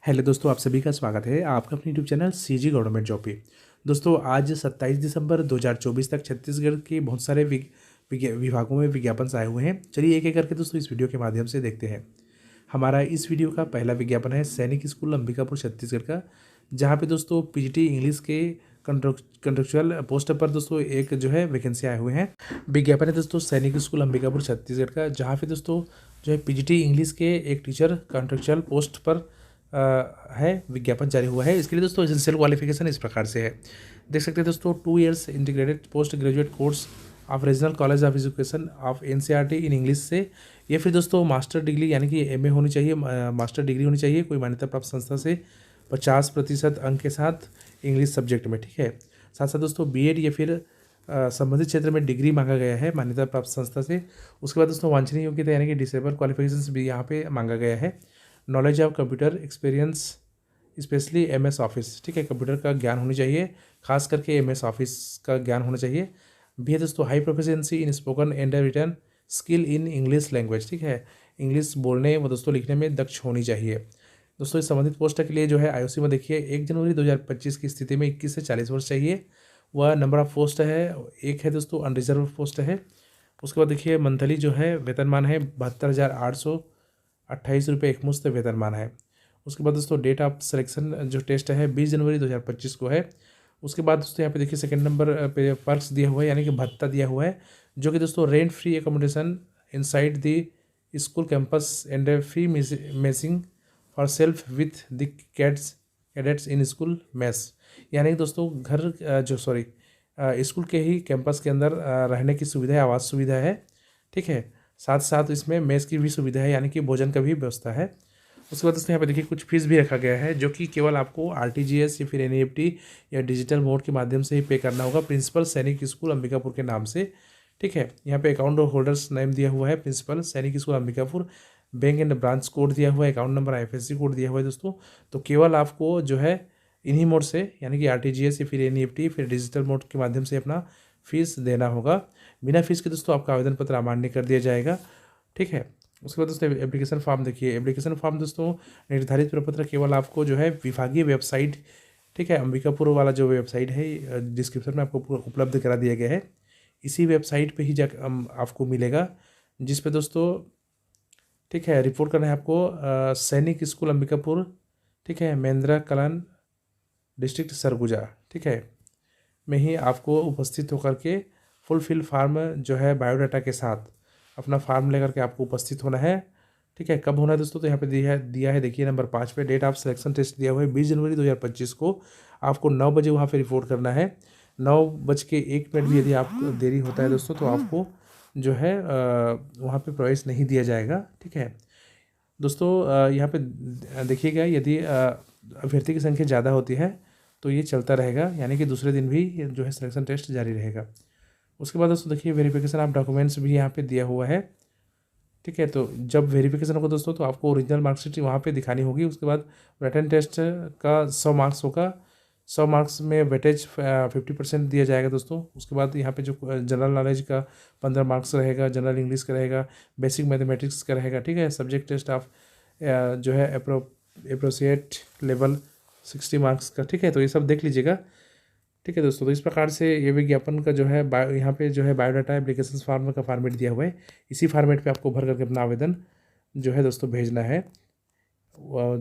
Hello दोस्तों, आप सभी का स्वागत है आपका अपने YouTube channel CG government job पे। दोस्तों आज 27 दिसंबर 2024 तक छत्तीसगढ़ के बहुत सारे विभागों में विज्ञापन आए हुए हैं। चलिए एक एक करके दोस्तों इस वीडियो के माध्यम से देखते हैं। हमारा इस वीडियो का पहला विज्ञापन है सैनिक स्कूल अंबिकापुर छत्तीसगढ़ का, जहाँ पे दोस्तों पीजीटी इंग्लिश के कंट्रेक्चुअल पोस्ट पर दोस्तों एक जो है वैकेंसी आए हुए हैं। विज्ञापन है दोस्तों सैनिक स्कूल अंबिकापुर छत्तीसगढ़ का, जहाँ पे दोस्तों जो है पीजीटी इंग्लिश के एक टीचर कंट्रेक्चुअल पोस्ट पर है विज्ञापन जारी हुआ है। इसके लिए दोस्तों एसेंशियल क्वालिफिकेशन इस प्रकार से है, देख सकते हैं दोस्तों 2 years integrated post graduate course of regional college of education of NCERT in English से, या फिर दोस्तों मास्टर डिग्री यानी कि एमए होनी चाहिए, मास्टर डिग्री होनी चाहिए कोई मान्यता प्राप्त संस्था से 50% अंक के साथ इंग्लिश सब्जेक्ट में। ठीक है, साथ साथ दोस्तों बीएड या फिर संबंधित क्षेत्र में डिग्री मांगा गया है मान्यता प्राप्त संस्था से। उसके बाद दोस्तों वांछनीय योग्यता यानी कि डिसेबल क्वालिफिकेशन भी यहाँ पे मांगा गया है। Knowledge of computer experience specially MS office, ठीक है, कंप्यूटर का ज्ञान होनी चाहिए, खास करके एमएस ऑफिस का ज्ञान होना चाहिए। भी है दोस्तों high proficiency in spoken and written skill in English language, ठीक है, इंग्लिश बोलने व दोस्तों लिखने में दक्ष होनी चाहिए। दोस्तों इस संबंधित पोस्ट के लिए जो है आईओसी में देखिए 1 जनवरी 2025 की स्थिति में 21 से 40 वर्ष चाहिए। वह नंबर ऑफ पोस्ट है एक है दोस्तों, अनरिजर्व पोस्ट है। उसके बाद देखिए मंथली जो है वेतनमान है 72,828 रुपये एकमुश्त वेतनमान है। उसके बाद दोस्तों डेट ऑफ सिलेक्शन जो टेस्ट है 20 जनवरी 2025 को है। उसके बाद दोस्तों यहाँ पे देखिए सेकंड नंबर पे पर्क्स दिया हुआ है यानी कि भत्ता दिया हुआ है, जो कि दोस्तों rent free accommodation inside the school campus and free messing for self with the cadets in school mess, यानी कि दोस्तों घर स्कूल के ही कैंपस के अंदर रहने की सुविधा है, आवास सुविधा है। ठीक है, साथ साथ इसमें मेस की भी सुविधा है यानी कि भोजन का भी व्यवस्था है। उसके बाद दोस्तों यहाँ पे देखिए कुछ फीस भी रखा गया है, जो कि केवल आपको आरटीजीएस या फिर एनईएफटी या डिजिटल मोड के माध्यम से ही पे करना होगा प्रिंसिपल सैनिक स्कूल अंबिकापुर के नाम से। ठीक है, यहाँ पे अकाउंट होल्डर्स नेम दिया हुआ है प्रिंसिपल सैनिक school Ambikapur, bank and branch code दिया हुआ है, अकाउंट नंबर आईएफएससी कोड दिया हुआ है दोस्तों। तो केवल आपको जो है इन्हीं मोड से यानी कि आरटीजीएस या फिर एनईएफटी फिर डिजिटल मोड के माध्यम से अपना फीस देना होगा। बिना फीस के दोस्तों आपका आवेदन पत्र अमान्य कर दिया जाएगा। ठीक है, उसके बाद दोस्तों एप्लीकेशन फॉर्म देखिए, एप्लीकेशन फॉर्म दोस्तों निर्धारित प्रपत्र केवल आपको जो है विभागीय वेबसाइट, ठीक है, अंबिकापुर वाला जो वेबसाइट है डिस्क्रिप्शन में आपको उपलब्ध करा दिया गया है, इसी वेबसाइट पे ही जा आपको मिलेगा, जिस पे दोस्तों ठीक है रिपोर्ट करना है आपको सैनिक स्कूल अंबिकापुर, ठीक है, महेंद्रा कलान डिस्ट्रिक्ट सरगुजा, ठीक है, में ही आपको उपस्थित होकर के फुलफिल फॉर्म जो है बायोडाटा के साथ अपना फॉर्म लेकर के आपको उपस्थित होना है। ठीक है, कब होना है दोस्तों, तो यहाँ पे दिया है देखिए नंबर 5 पे डेट ऑफ सिलेक्शन टेस्ट दिया हुआ है 20 जनवरी 2025 को। आपको 9 बजे वहाँ पे रिपोर्ट करना है। 9:01 भी यदि आपको देरी होता है दोस्तों तो आपको जो है वहाँ पे प्रवेश नहीं दिया जाएगा। ठीक है दोस्तों, यहाँ पे देखिएगा यदि अभ्यर्थी की संख्या ज़्यादा होती है तो ये चलता रहेगा, यानी कि दूसरे दिन भी जो है सिलेक्शन टेस्ट जारी रहेगा। उसके बाद दोस्तों देखिए वेरिफिकेशन ऑफ डॉक्यूमेंट्स भी यहाँ पे दिया हुआ है। ठीक है, तो जब वेरिफिकेशन होगा दोस्तों तो आपको ओरिजिनल मार्कशीट वहाँ पे दिखानी होगी। उसके बाद रिटन टेस्ट का 100 मार्क्स होगा, 100 मार्क्स में वेटेज 50% दिया जाएगा दोस्तों। उसके बाद यहाँ पे जो जनरल नॉलेज का 15 मार्क्स रहेगा, जनरल इंग्लिश का रहेगा, बेसिक मैथमेटिक्स का रहेगा। ठीक है, सब्जेक्ट टेस्ट ऑफ जो है अप्रोप्रिएट लेवल 60 मार्क्स का। ठीक है, तो ये सब देख लीजिएगा। ठीक है दोस्तों, तो इस प्रकार से ये विज्ञापन का जो है यहाँ पे जो है बायोडाटा एप्लीकेशन फॉर्म का फॉर्मेट दिया हुआ है, इसी फॉर्मेट पे आपको भर करके अपना आवेदन जो है दोस्तों भेजना है।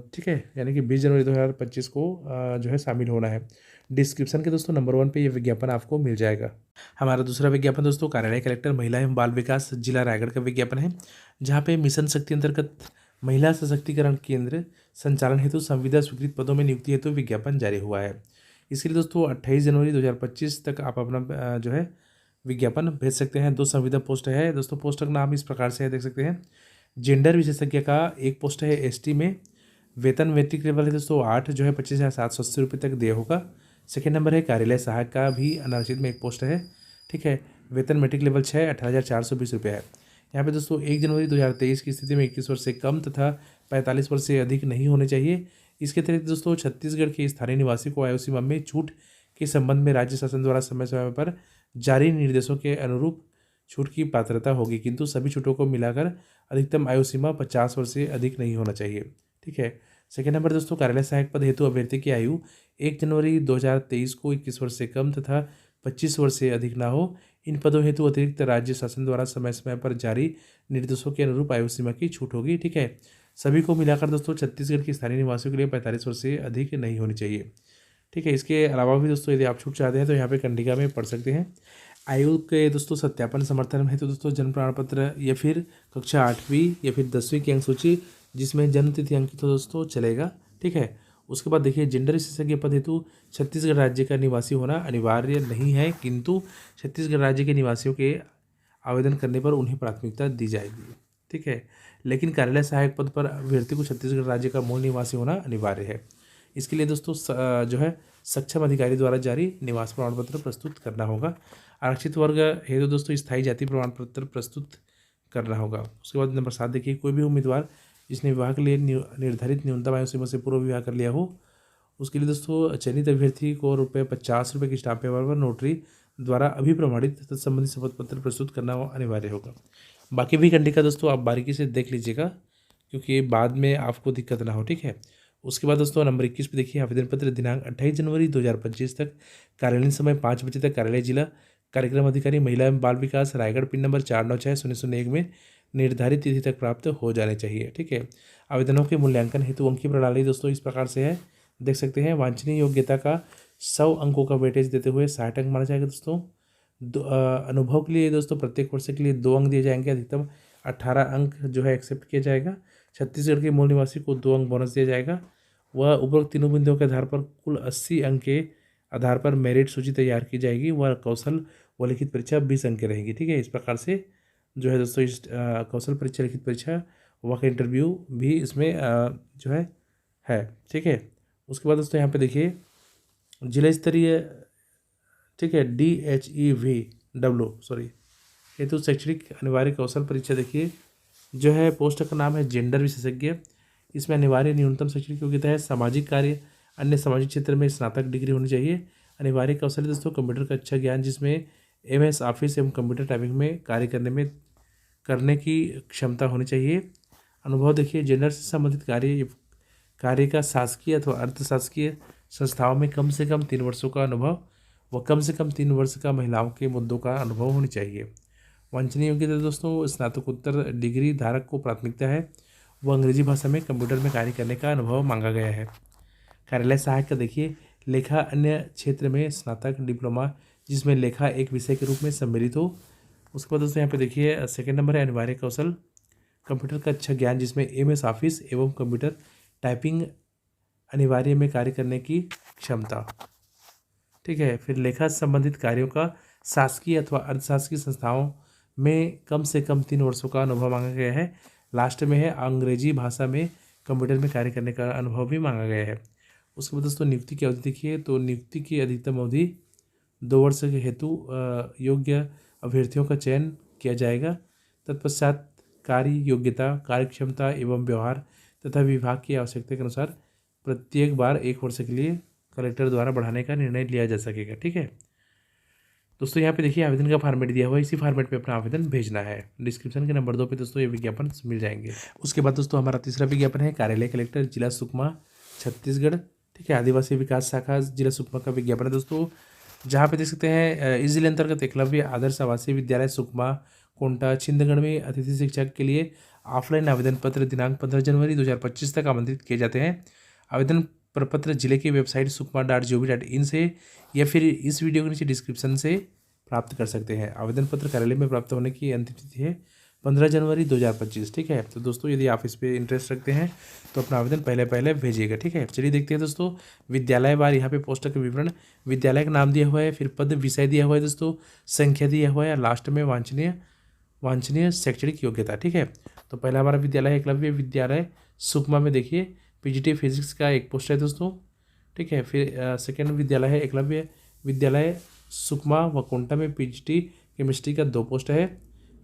ठीक है, यानी कि 20 जनवरी 2025 को जो है शामिल होना है। डिस्क्रिप्शन के दोस्तों नंबर 1 पे ये विज्ञापन आपको मिल जाएगा। हमारा दूसरा विज्ञापन दोस्तों कार्यालय कलेक्टर महिला एवं बाल विकास जिला रायगढ़ का विज्ञापन है, जहाँ पे मिशन शक्ति अंतर्गत महिला सशक्तिकरण केंद्र संचालन हेतु संविदा स्वीकृत पदों में नियुक्ति हेतु विज्ञापन जारी हुआ है। इसके लिए दोस्तों 28 जनवरी 2025 तक आप अपना जो है विज्ञापन भेज सकते हैं। 2 संविदा पोस्ट है दोस्तों, पोस्ट का नाम इस प्रकार से है, देख सकते हैं। जेंडर विशेषज्ञ का एक पोस्ट है एसटी में, वेतन मैट्रिक लेवल है दोस्तों 8 जो है 25,780 रुपये तक दिया होगा। सेकेंड नंबर है कार्यालय सहायक का भी अनारक्षित में एक पोस्ट है। ठीक है, वेतन मैट्रिक लेवल 6 18,420 रुपये है। यहाँ पे दोस्तों 1 जनवरी 2023 की स्थिति में 21 वर्ष से कम तथा 45 वर्ष से अधिक नहीं होने चाहिए। इसके अतिरिक्त दोस्तों छत्तीसगढ़ के स्थानीय निवासी को आयु सीमा में छूट के संबंध में राज्य शासन द्वारा समय समय पर जारी निर्देशों के अनुरूप छूट की पात्रता होगी, किंतु सभी छूटों को मिलाकर अधिकतम आयु सीमा 50 वर्ष से अधिक नहीं होना चाहिए। ठीक है, सेकेंड नंबर दोस्तों, कार्यालय सहायक पद हेतु अभ्यर्थी की आयु 1 जनवरी 2023 को 21 वर्ष से कम तथा 25 वर्ष से अधिक ना हो। इन पदों हेतु अतिरिक्त राज्य शासन द्वारा समय समय पर जारी निर्देशों के अनुरूप आयु सीमा की छूट होगी। ठीक है, सभी को मिलाकर दोस्तों छत्तीसगढ़ के स्थानीय निवासियों के लिए 45 वर्ष से अधिक नहीं होनी चाहिए। ठीक है, इसके अलावा भी दोस्तों यदि आप छूट चाहते हैं तो यहाँ पे कंडिका में पढ़ सकते हैं। आयु के दोस्तों सत्यापन समर्थन है तो दोस्तों जन्म प्रमाण पत्र या फिर कक्षा 8वीं या फिर 10वीं की अंक सूची जिसमें जन्म तिथि अंकित हो दोस्तों चलेगा। ठीक है, उसके बाद देखिए जेंडर विशेषज्ञ पद हेतु छत्तीसगढ़ राज्य का निवासी होना अनिवार्य नहीं है, किंतु छत्तीसगढ़ राज्य के निवासियों के आवेदन करने पर उन्हें प्राथमिकता दी जाएगी। ठीक है, लेकिन कार्यालय सहायक पद पर अभ्यर्थी को छत्तीसगढ़ राज्य का मूल निवासी होना अनिवार्य है। इसके लिए दोस्तों जो है सक्षम अधिकारी द्वारा जारी निवास प्रमाण पत्र प्रस्तुत करना होगा। आरक्षित वर्ग हेतु दोस्तों स्थायी जाति प्रमाण पत्र प्रस्तुत करना होगा। उसके बाद नंबर 7 देखिए, कोई भी उम्मीदवार जिसने विवाह के लिए निर्धारित न्यूनतम आयु सीमा से पूर्व विवाह कर लिया हो, उसके लिए दोस्तों चयनित अभ्यर्थी को ₹50 की स्टाम्प पेपर पर नोटरी द्वारा अभिप्रमाणित तत्संबंधी शपथ पत्र प्रस्तुत करना अनिवार्य होगा। बाकी भी कंडिका दोस्तों आप बारीकी से देख लीजिएगा क्योंकि बाद में आपको दिक्कत ना हो। ठीक है, उसके बाद दोस्तों नंबर 21 पे देखिए, आवेदन पत्र दिनांक 28 जनवरी 2025 तक, कार्यालयीन समय 5 बजे तक, कार्यालय जिला कार्यक्रम अधिकारी महिला एवं बाल विकास रायगढ़ पिन नंबर 496001 में निर्धारित तिथि तक प्राप्त हो जाने चाहिए। ठीक है, आवेदनों के मूल्यांकन हेतु अंकीय प्रणाली दोस्तों इस प्रकार से है, देख सकते हैं। वांछनीय योग्यता का 100 अंकों का वेटेज देते हुए 60 अंक माना जाएगा दोस्तों। अनुभव के लिए दोस्तों प्रत्येक वर्ष के लिए 2 अंक दिए जाएंगे, अधिकतम 18 अंक जो है एक्सेप्ट किया जाएगा। छत्तीसगढ़ के मूल निवासी को 2 अंक बोनस दिया जाएगा। वह उपरोक्त तीनों बिंदुओं के आधार पर कुल 80 अंक के आधार पर मेरिट सूची तैयार की जाएगी। वह कौशल व लिखित परीक्षा 20 अंक की रहेगी। ठीक है, इस प्रकार से जो है दोस्तों इस कौशल परीक्षा, लिखित परीक्षा, वह इंटरव्यू भी इसमें जो है। ठीक है, उसके बाद दोस्तों यहाँ पे देखिए जिला स्तरीय, ठीक है, DHEVW हेतु शैक्षणिक अनिवार्य कौशल परीक्षा देखिए जो है, पोस्ट का नाम है जेंडर विशेषज्ञ। इसमें अनिवार्य न्यूनतम शैक्षणिक योग्यता है सामाजिक कार्य अन्य सामाजिक क्षेत्र में स्नातक डिग्री होनी चाहिए। अनिवार्य कौशल दोस्तों कंप्यूटर का अच्छा ज्ञान जिसमें MS ऑफिस एवं कंप्यूटर टाइपिंग में कार्य करने की क्षमता होनी चाहिए। अनुभव देखिए, जेंडर से संबंधित कार्य का शासकीय अथवा अर्धशासकीय संस्थाओं में कम से कम 3 वर्षों का अनुभव व कम से कम 3 वर्ष का महिलाओं के मुद्दों का अनुभव होनी चाहिए। वांछनीय योग्यता दोस्तों स्नातकोत्तर डिग्री धारक को प्राथमिकता है। वह अंग्रेजी भाषा में कंप्यूटर में कार्य करने का अनुभव मांगा गया है। कार्यालय सहायक का देखिए, लेखा अन्य क्षेत्र में स्नातक डिप्लोमा जिसमें लेखा एक विषय के रूप में सम्मिलित हो। उसके बाद दोस्तों यहाँ पे देखिए सेकेंड नंबर है अनिवार्य कौशल कंप्यूटर का अच्छा ज्ञान जिसमें MS ऑफिस एवं कंप्यूटर टाइपिंग अनिवार्य में कार्य करने की क्षमता। ठीक है, फिर लेखा संबंधित कार्यों का शासकीय अथवा अर्धशासकीय संस्थाओं में कम से कम 3 वर्षों का अनुभव मांगा गया है। लास्ट में है अंग्रेजी भाषा में कंप्यूटर में कार्य करने का अनुभव भी मांगा गया है। उसके बाद दोस्तों नियुक्ति की अवधि देखिए, तो नियुक्ति की अधिकतम अवधि 2 वर्ष के हेतु योग्य अभ्यर्थियों का चयन किया जाएगा। तत्पश्चात कार्य योग्यता, कार्यक्षमता एवं व्यवहार तथा विभाग की आवश्यकता के अनुसार प्रत्येक बार 1 वर्ष के लिए कलेक्टर द्वारा बढ़ाने का निर्णय लिया जा सकेगा। ठीक है दोस्तों, यहाँ पे देखिए आवेदन का फॉर्मेट दिया हुआ है, इसी फॉर्मेट पे अपना आवेदन भेजना है। डिस्क्रिप्शन के नंबर 2 पे दोस्तों ये विज्ञापन मिल जाएंगे। उसके बाद दोस्तों हमारा तीसरा विज्ञापन है कार्यालय कलेक्टर जिला सुकमा छत्तीसगढ़। ठीक है, आदिवासी विकास शाखा जिला सुकमा का विज्ञापन है दोस्तों, जहाँ पे देख सकते हैं इस जिले अंतर्गत एकलव्य आदर्श आवासीय विद्यालय सुकमा कोंटा छिंदगढ़ में अतिथि शिक्षक के लिए ऑफलाइन आवेदन पत्र दिनांक 15 जनवरी 2025 तक आमंत्रित किए जाते हैं। आवेदन प्रपत्र जिले की वेबसाइट sukma.gov.in से या फिर इस वीडियो के नीचे डिस्क्रिप्शन से प्राप्त कर सकते हैं। आवेदन पत्र कार्यालय में प्राप्त होने की अंतिम तिथि है 15 जनवरी 2025। ठीक है, तो दोस्तों यदि आप इस पर इंटरेस्ट रखते हैं तो अपना आवेदन पहले भेजिएगा। ठीक है, चलिए देखते हैं दोस्तों विद्यालय बार यहाँ पे पोस्टर का विवरण, विद्यालय का नाम दिया हुआ है, फिर पद विषय दिया हुआ है दोस्तों, संख्या दिया हुआ है, लास्ट में वांछनीय शैक्षणिक योग्यता। ठीक है, तो पहला हमारा विद्यालय एकलव्य विद्यालय सुकमा में देखिए PGT फिजिक्स का एक पोस्ट है दोस्तों। ठीक है, फिर सेकेंड विद्यालय है एकलव्य विद्यालय सुकमा व कोंटा में PGT केमिस्ट्री का 2 पोस्ट है।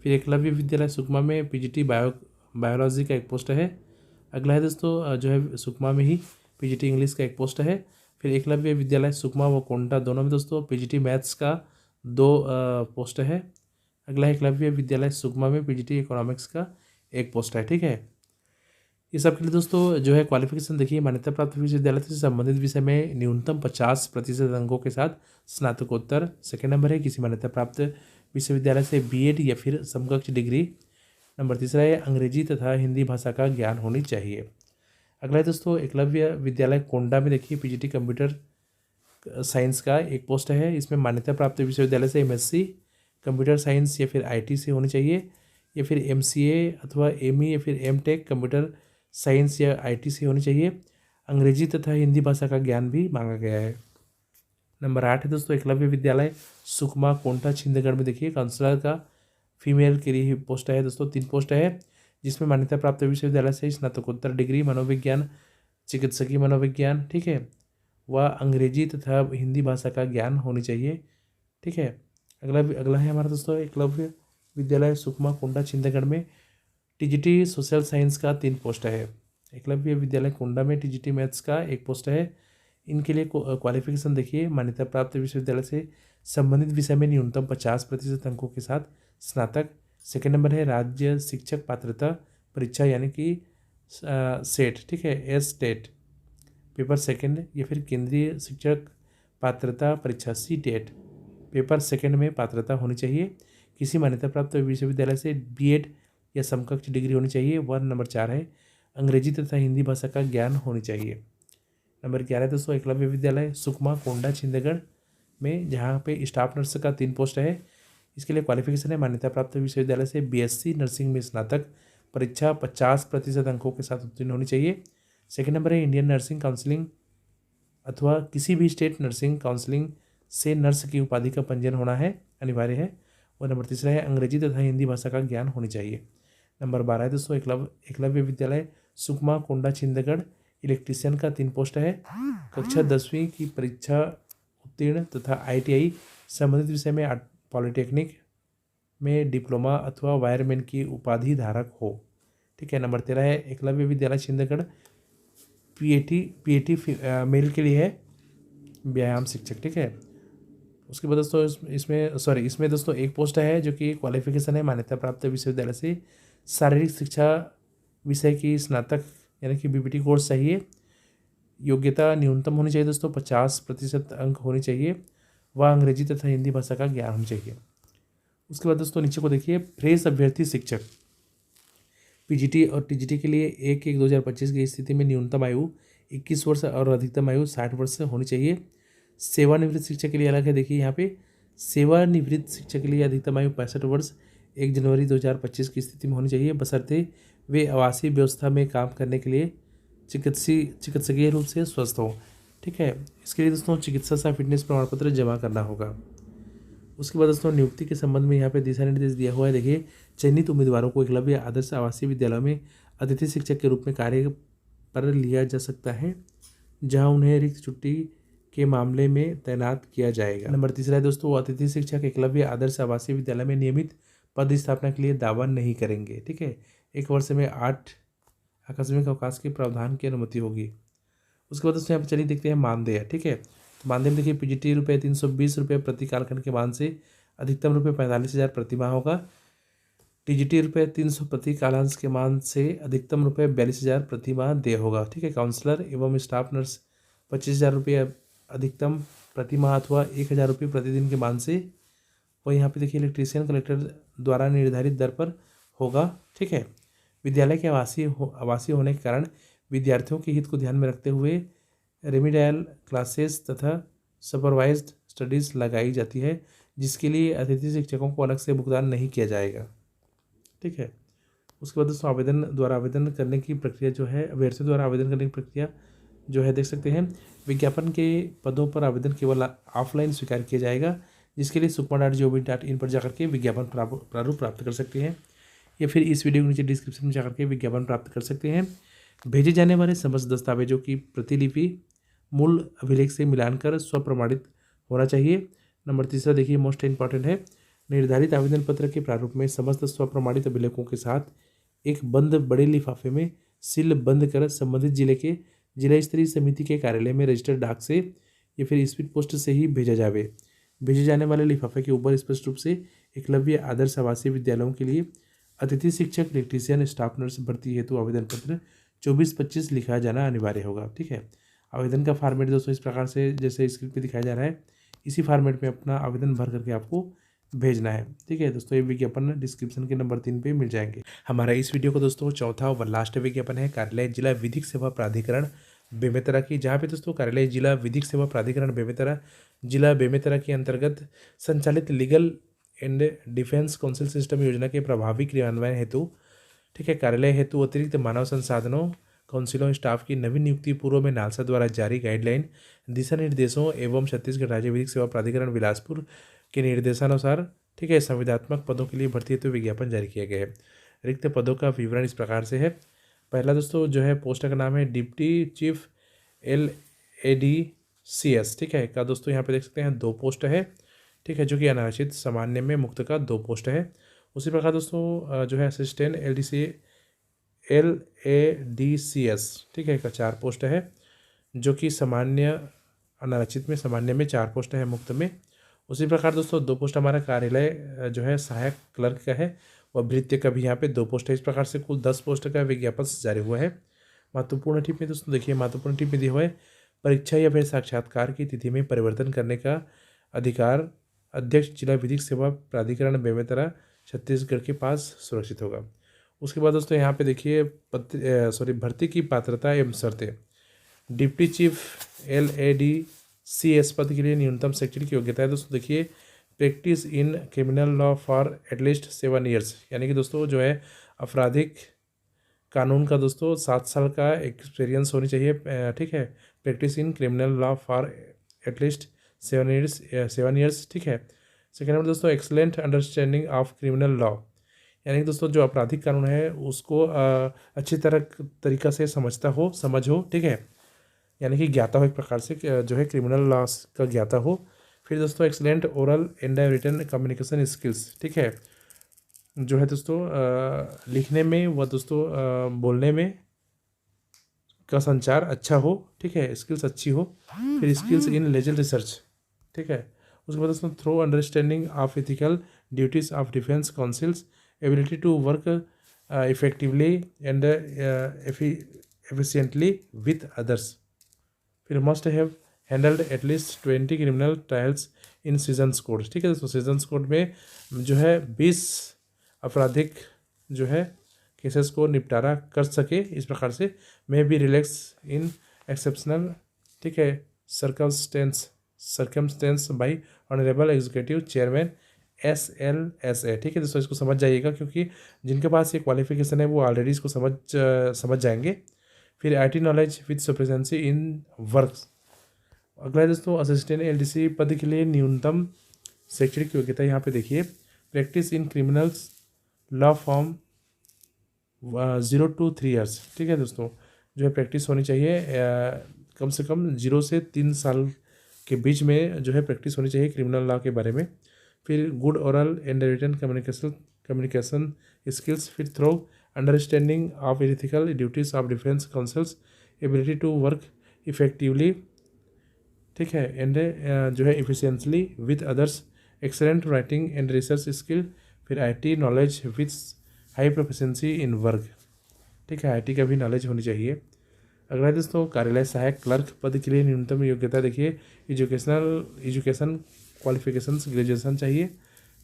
फिर एकलव्य विद्यालय सुकमा में PGT बायोलॉजी का 1 पोस्ट है। अगला है दोस्तों जो है सुकमा में ही PGT इंग्लिश का 1 पोस्ट है। फिर एकलव्य विद्यालय सुकमा व कोंटा दोनों में दोस्तों PGT मैथ्स का 2 पोस्ट है। अगला एकलव्य विद्यालय सुकमा में PGT इकोनॉमिक्स का 1 पोस्ट है। ठीक है, इस सब के लिए दोस्तों जो है क्वालिफिकेशन देखिए, मान्यता प्राप्त विश्वविद्यालय से संबंधित विषय में न्यूनतम 50% अंकों के साथ स्नातकोत्तर। सेकेंड नंबर है किसी मान्यता प्राप्त विश्वविद्यालय से बीएड या फिर समकक्ष डिग्री। नंबर तीसरा है अंग्रेजी तथा हिंदी भाषा का ज्ञान होनी चाहिए। अगला है दोस्तों एकलव्य विद्यालय कोंडा में देखिए पीजीटी कंप्यूटर साइंस का एक पोस्ट है। इसमें मान्यता प्राप्त विश्वविद्यालय से एमएससी कंप्यूटर साइंस या फिर आईटी से होनी चाहिए, या फिर एमसीए अथवा एमई या फिर एमटेक कंप्यूटर साइंस या आईटी से होनी चाहिए। अंग्रेजी तथा हिंदी भाषा का ज्ञान भी मांगा गया है। नंबर 8 है दोस्तों एकलव्य विद्यालय सुकमा कोंटा छिंदगढ़ में देखिए काउंसलर का फीमेल के लिए पोस्ट है दोस्तों, 3 पोस्ट है, जिसमें मान्यता प्राप्त विश्वविद्यालय से स्नातकोत्तर डिग्री मनोविज्ञान चिकित्सकीय मनोविज्ञान, ठीक है, वह अंग्रेजी तथा हिंदी भाषा का ज्ञान होनी चाहिए, ठीक है। अगला है हमारा दोस्तों एकलव्य विद्यालय सुकमा कोंडा छिंदगढ़ में टीजीटी सोशल साइंस का 3 पोस्ट है। एकलव्य विद्यालय कोंडा में टीजीटी मैथ्स का 1 पोस्ट है। इनके लिए क्वालिफिकेशन देखिए, मान्यता प्राप्त विश्वविद्यालय से संबंधित विषय में न्यूनतम 50% अंकों के साथ स्नातक। सेकेंड नंबर है राज्य शिक्षक पात्रता परीक्षा यानी कि सेट, ठीक है, एस टेट पेपर सेकंड, या फिर केंद्रीय शिक्षक पात्रता परीक्षा सी टेट पेपर सेकंड में पात्रता होनी चाहिए। किसी मान्यता प्राप्त विश्वविद्यालय से बीएड या समकक्ष डिग्री होनी चाहिए। नंबर 4 है अंग्रेजी तथा हिंदी भाषा का ज्ञान होनी चाहिए। नंबर 11 दोस्तों एकलव्य विद्यालय सुकमा कोंडा छिंदगढ़ में जहाँ पे स्टाफ नर्स का 3 पोस्ट है। इसके लिए क्वालिफिकेशन है मान्यता प्राप्त विश्वविद्यालय से बीएससी नर्सिंग में स्नातक परीक्षा 50% अंकों के साथ उत्तीर्ण होनी चाहिए। सेकेंड नंबर है इंडियन नर्सिंग काउंसिलिंग अथवा किसी भी स्टेट नर्सिंग काउंसिलिंग से नर्स की उपाधि का पंजीयन होना है, अनिवार्य है। और नंबर तीसरा है अंग्रेजी तथा हिंदी भाषा का ज्ञान होनी चाहिए। नंबर 12 है दोस्तों एकलव्य विद्यालय सुकमा कोंडा छिंदगढ़ इलेक्ट्रीशियन का 3 पोस्ट है। कक्षा 10वीं की परीक्षा उत्तीर्ण तथा आईटीआई संबंधित विषय में पॉलिटेक्निक में डिप्लोमा अथवा वायरमैन की उपाधि धारक हो, ठीक है। नंबर 13 है एकलव्य विद्यालय छिंदगढ़ पीएटी मेल के लिए है व्यायाम शिक्षक, ठीक है। उसके बाद दोस्तों इसमें दोस्तों 1 पोस्ट है जो कि क्वालिफिकेशन है मान्यता प्राप्त विश्वविद्यालय से शारीरिक शिक्षा विषय की स्नातक यानी कि बीपीटी कोर्स चाहिए। योग्यता न्यूनतम होनी चाहिए दोस्तों, 50% अंक होनी चाहिए। वह अंग्रेजी तथा हिंदी भाषा का ज्ञान होना चाहिए। उसके बाद दोस्तों नीचे को देखिए फ्रेश अभ्यर्थी शिक्षक पीजीटी और टीजीटी के लिए 1/1/2025 की स्थिति में न्यूनतम आयु 21 वर्ष और अधिकतम आयु 60 वर्ष होनी चाहिए। सेवानिवृत्त शिक्षक के लिए अलग है, देखिए यहाँ पे सेवानिवृत्त शिक्षक के लिए अधिकतम आयु 65 वर्ष 1 जनवरी 2025 की स्थिति में होनी चाहिए, बशर्ते वे आवासीय व्यवस्था में काम करने के लिए चिकित्सकीय रूप से स्वस्थ हों, ठीक है। इसके लिए दोस्तों चिकित्सा सा फिटनेस प्रमाण पत्र जमा करना होगा। उसके बाद दोस्तों नियुक्ति के संबंध में यहाँ पे दिशा निर्देश दिया हुआ है। देखिए चयनित उम्मीदवारों को एकलव्य आदर्श आवासीय विद्यालयों में अतिथि शिक्षक के रूप में कार्य पर लिया जा सकता है, जहां उन्हें रिक्त छुट्टी के मामले में तैनात किया जाएगा। नंबर 3 है दोस्तों अतिथि शिक्षक एकलव्य आदर्श आवासीय विद्यालय में नियमित पद स्थापना के लिए दावा नहीं करेंगे, ठीक है। 1 वर्ष में 8 आकस्मिक अवकाश के प्रावधान की अनुमति होगी। उसके बाद दोस्तों यहाँ पर चलिए देखते हैं मानदेय, ठीक है। तो मानदेय में देखिए पीजीटी ₹320 प्रति कालखंड के मान से अधिकतम ₹45,000 प्रति माह होगा। टीजीटी ₹300 प्रति कालांश के मान से अधिकतम ₹42,000 प्रति माह देय होगा, ठीक है। काउंसलर एवं स्टाफ नर्स ₹25,000 अधिकतम प्रति माह अथवा ₹1,000 प्रतिदिन के मान से, और यहाँ पे देखिए इलेक्ट्रीशियन कलेक्टर द्वारा निर्धारित दर पर होगा, ठीक है। विद्यालय के आवासीय होने के कारण विद्यार्थियों के हित को ध्यान में रखते हुए रेमिडियल क्लासेस तथा सुपरवाइज्ड स्टडीज़ लगाई जाती है, जिसके लिए अतिथि शिक्षकों को अलग से भुगतान नहीं किया जाएगा, ठीक है। उसके बाद दोस्तों आवेदन करने की प्रक्रिया जो है, अभ्यर्थियों द्वारा आवेदन करने की प्रक्रिया जो है देख सकते हैं। विज्ञापन के पदों पर आवेदन केवल ऑफलाइन स्वीकार किया जाएगा, जिसके लिए sukma.gov.in पर जाकर के विज्ञापन प्रारूप प्राप्त कर सकते हैं, या फिर इस वीडियो के नीचे डिस्क्रिप्शन में जाकर के विज्ञापन प्राप्त कर सकते हैं। भेजे जाने वाले समस्त दस्तावेजों की प्रतिलिपि मूल अभिलेख से मिलान कर स्वप्रमाणित होना चाहिए। नंबर 3 देखिए मोस्ट इंपॉर्टेंट है, निर्धारित आवेदन पत्र के प्रारूप में समस्त स्वप्रमाणित अभिलेखों के साथ एक बंद बड़े लिफाफे में सील बंद कर संबंधित जिले के जिला स्तरीय समिति के कार्यालय में रजिस्टर्ड डाक से या फिर स्पीड पोस्ट से ही भेजा जावे। भेजे जाने वाले लिफाफे के ऊपर स्पष्ट रूप से एकलव्य आदर्श आवासीय विद्यालयों के लिए अतिथि शिक्षक इलेक्ट्रीशियन स्टाफ नर्स भर्ती हेतु आवेदन पत्र 24-25 लिखा जाना अनिवार्य होगा। ठीक है, आवेदन का फॉर्मेट दोस्तों इस प्रकार से जैसे स्क्रीन पे दिखाया जा रहा है, इसी फॉर्मेट में अपना आवेदन भर करके आपको भेजना है। ठीक है दोस्तों, ये विज्ञापन डिस्क्रिप्शन के नंबर 3 पे मिल जाएंगे। हमारा इस वीडियो को दोस्तों चौथा और लास्ट विज्ञापन है कार्यालय जिला विधिक सेवा प्राधिकरण बेमेतरा की, जहाँ पे दोस्तों कार्यालय जिला विधिक सेवा प्राधिकरण बेमेतरा जिला बेमेतरा के अंतर्गत संचालित legal and defence council system योजना के प्रभावी क्रियान्वयन हेतु, ठीक है, कार्यालय हेतु अतिरिक्त मानव संसाधनों काउंसिलों स्टाफ की नवीन नियुक्ति पूर्व में नालसा द्वारा जारी गाइडलाइन दिशा निर्देशों एवं छत्तीसगढ़ राज्य विधिक सेवा प्राधिकरण बिलासपुर के निर्देशानुसार, ठीक है, संविदात्मक पदों के लिए भर्ती हेतु विज्ञापन जारी किया गया है। रिक्त पदों का विवरण इस प्रकार से है। पहला दोस्तों जो है पोस्ट का नाम है डिप्टी चीफ LADCS, ठीक है, का दोस्तों यहाँ पे देख सकते हैं 2 पोस्ट है। ठीक है, जो कि अनारक्षित सामान्य में मुक्त का 2 पोस्ट है। उसी प्रकार दोस्तों जो है असिस्टेंट LADCS, ठीक है, का 4 पोस्ट है, जो कि सामान्य अनारक्षित में सामान्य में 4 पोस्ट है, मुक्त में। उसी प्रकार दोस्तों 2 पोस्ट हमारा कार्यालय जो है सहायक क्लर्क का है, और भृत्य का भी यहाँ पे 2 पोस्ट है। इस प्रकार से कुल 10 पोस्ट का विज्ञापन जारी हुआ है। महत्वपूर्ण टिप में दोस्तों देखिए, महत्वपूर्ण टिप में दिया हुआ है परीक्षा या फिर साक्षात्कार की तिथि में परिवर्तन करने का अधिकार अध्यक्ष जिला विधिक सेवा प्राधिकरण बेमेतरा छत्तीसगढ़ के पास सुरक्षित होगा। उसके बाद दोस्तों यहाँ पे देखिए भर्ती की पात्रता एवं शर्तें। डिप्टी चीफ LADCS पद के लिए न्यूनतम शैक्षणिक योग्यता है दोस्तों देखिए, practice in criminal law for at least 7 years, यानी कि दोस्तों जो है आपराधिक कानून का दोस्तों 7 साल का एक्सपीरियंस होनी चाहिए। ठीक है, practice in criminal law for at least 7 years. ठीक है, सेकेंड नंबर दोस्तों excellent understanding of criminal law, यानी कि दोस्तों जो आपराधिक कानून है उसको अच्छी तरीका से समझ हो। ठीक है, यानी कि ज्ञाता हो, एक प्रकार से जो है क्रिमिनल लॉ का ज्ञाता हो। फिर दोस्तों excellent oral and written communication skills, ठीक है, जो है दोस्तों लिखने में व दोस्तों बोलने में का संचार अच्छा हो। ठीक है, स्किल्स अच्छी हो। फिर स्किल्स इन लीगल रिसर्च, ठीक है। उसके बाद दोस्तों thorough understanding of ethical duties of defence counsels, ability to work effectively and efficiently with others. फिर must have handled at least 20 criminal trials in sessions court, ठीक है दोस्तों, सीजन्स कोड में जो है 20 आपराधिक जो है केसेस को निपटारा कर सके। इस प्रकार से may be relax in exceptional, ठीक है, circumstance by honourable executive chairman SLSA, ठीक है दोस्तों, इसको समझ जाइएगा क्योंकि जिनके पास ये क्वालिफिकेशन है वो ऑलरेडी इसको समझ जाएंगे। फिर IT knowledge with sufficiency in works. अगला दोस्तों असिस्टेंट LDC पद के लिए न्यूनतम शैक्षणिक योग्यता यहाँ पे देखिए, practice in criminals law form 0 to 3 years, ठीक है दोस्तों, जो है प्रैक्टिस होनी चाहिए कम से कम 0 से 3 साल के बीच में जो है प्रैक्टिस होनी चाहिए क्रिमिनल लॉ के बारे में। फिर good oral and written communication skills. फिर thorough understanding of ethical duties of defence counsels, ability to work effectively, ठीक है, एंड जो है efficiently with others, excellent writing and research skill. फिर IT knowledge with high proficiency in work, ठीक है, IT का भी नॉलेज होनी चाहिए। अगला दोस्तों कार्यालय सहायक क्लर्क पद के लिए न्यूनतम योग्यता देखिए, एजुकेशन क्वालिफिकेशंस ग्रेजुएशन चाहिए।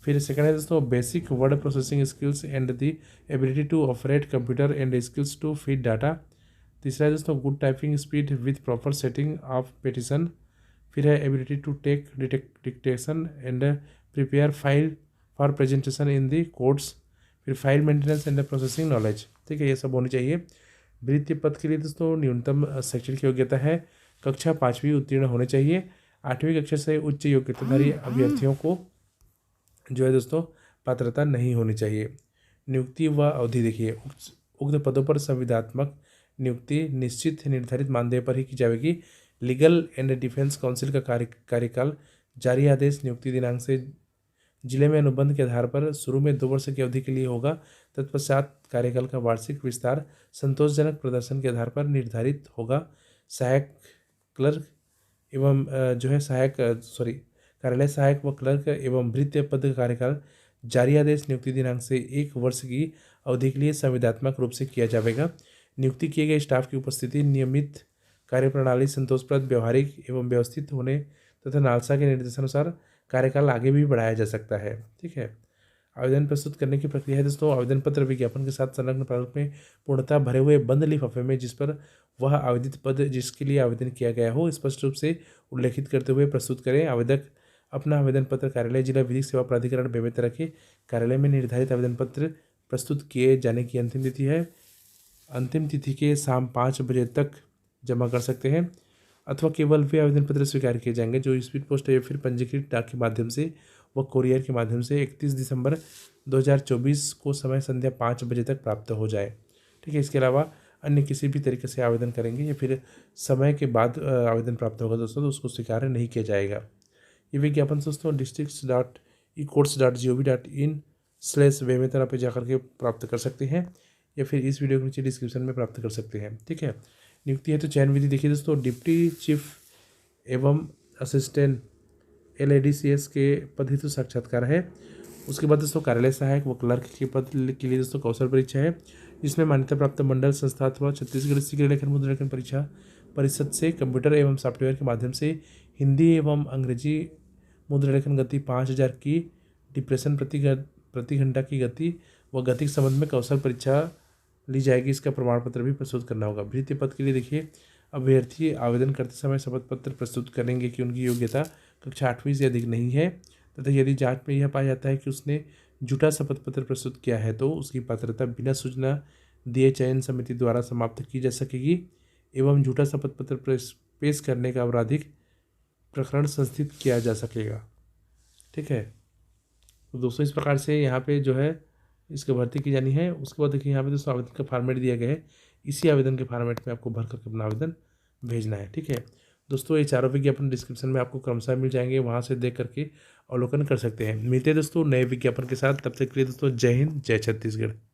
फिर सेकंड है दोस्तों basic word processing skills and the ability to operate computer and skills to feed data. तीसरा है दोस्तों good typing speed with proper setting of petition. फिर है ability to take dictation and prepare file for presentation in the courts. फिर file maintenance and processing knowledge, ठीक है, ये सब होनी चाहिए। वृत्ति पद के लिए दोस्तों न्यूनतम शैक्षणिक योग्यता है कक्षा 5वीं उत्तीर्ण होने चाहिए। 8वीं कक्षा से उच्च योग्यताधारी अभ्यर्थियों को जो है दोस्तों पात्रता नहीं होनी चाहिए। नियुक्ति व अवधि देखिए, उक्त पदों पर संविदात्मक नियुक्ति निश्चित निर्धारित मानदेय पर ही की जाएगी। लीगल एंड डिफेंस काउंसिल का कार्यकाल जारी आदेश नियुक्ति दिनांक से जिले में अनुबंध के आधार पर शुरू में 2 वर्ष की अवधि के लिए होगा। तत्पश्चात कार्यकाल का वार्षिक विस्तार संतोषजनक प्रदर्शन के आधार पर निर्धारित होगा। सहायक क्लर्क एवं जो है कार्यालय सहायक व क्लर्क एवं भृत्य पद का कार्यकाल जारी आदेश नियुक्ति दिनांक से 1 वर्ष की अवधि के लिए संविदात्मक रूप से किया जाएगा। नियुक्ति किए गए स्टाफ की उपस्थिति, नियमित कार्यप्रणाली, संतोषप्रद, व्यवहारिक एवं व्यवस्थित होने तथा नालसा के निर्देशानुसार कार्यकाल आगे भी बढ़ाया जा सकता है। ठीक है। आवेदन प्रस्तुत करने की प्रक्रिया है दोस्तों, आवेदन पत्र विज्ञापन के साथ संलग्न प्रारूप में पूर्णतः भरे हुए बंद लिफाफे में जिस पर वह आवेदित पद जिसके लिए आवेदन किया गया हो स्पष्ट रूप से उल्लेखित करते हुए प्रस्तुत करें। आवेदक अपना आवेदन पत्र कार्यालय जिला विधिक सेवा प्राधिकरण बेमेतरा के कार्यालय में निर्धारित आवेदन पत्र प्रस्तुत किए जाने की अंतिम तिथि है। अंतिम तिथि के शाम 5 बजे तक जमा कर सकते हैं, अथवा केवल वे आवेदन पत्र स्वीकार किए जाएंगे जो स्पीड पोस्ट या फिर पंजीकृत डाक के माध्यम से व कोरियर के माध्यम से 31 दिसंबर 2024 को समय संध्या 5 बजे तक प्राप्त हो जाए। ठीक है। इसके अलावा अन्य किसी भी तरीके से आवेदन करेंगे या फिर समय के बाद आवेदन प्राप्त होगा दोस्तों तो उसको स्वीकार नहीं किया जाएगा। ये विज्ञापन दोस्तों districts.ecourts.gov.in/बेमेतरा पे जाकर के प्राप्त कर सकते हैं या फिर इस वीडियो के नीचे डिस्क्रिप्शन में प्राप्त कर सकते हैं। ठीक है। नियुक्ति है तो चयन विधि देखिए दोस्तों, डिप्टी चीफ एवं असिस्टेंट LADCS के पद हेतु साक्षात्कार है। उसके बाद दोस्तों कार्यालय सहायक व क्लर्क के पद के लिए दोस्तों कौशल परीक्षा है, जिसमें मान्यता प्राप्त मंडल संस्था अथवा छत्तीसगढ़ शीघ्र लेखन मुद्रांकन परीक्षा परिषद से कंप्यूटर एवं सॉफ्टवेयर के माध्यम से हिंदी एवं अंग्रेजी मुद्रालेखन गति 5000 की, डिप्रेशन प्रति घंटा की गति व गति के संबंध में कौशल परीक्षा ली जाएगी। इसका प्रमाण पत्र भी प्रस्तुत करना होगा। भृत्य पद के लिए देखिए, अभ्यर्थी आवेदन करते समय शपथ पत्र प्रस्तुत करेंगे कि उनकी योग्यता कक्षा 8वीं से अधिक नहीं है तथा यदि जांच में यह पाया जाता है कि उसने झूठा शपथ पत्र प्रस्तुत किया है तो उसकी पात्रता बिना सूचना दिए चयन समिति द्वारा समाप्त की जा सकेगी एवं झूठा शपथ पत्र पेश करने का आपराधिक प्रकरण संस्थित किया जा सकेगा। ठीक है। तो दोस्तों इस प्रकार से यहाँ पे जो है इसकी भर्ती की जानी है। उसके बाद देखिए यहाँ पे दोस्तों आवेदन का फॉर्मेट दिया गया है, इसी आवेदन के फॉर्मेट में आपको भर करके अपना आवेदन भेजना है। ठीक है दोस्तों, ये चारों विज्ञापन डिस्क्रिप्शन में आपको क्रमशः मिल जाएंगे, वहाँ से देख करके अवलोकन कर सकते हैं। मिलते हैं दोस्तों नए विज्ञापन के साथ, तब तक के लिए दोस्तों जय हिंद, जय छत्तीसगढ़।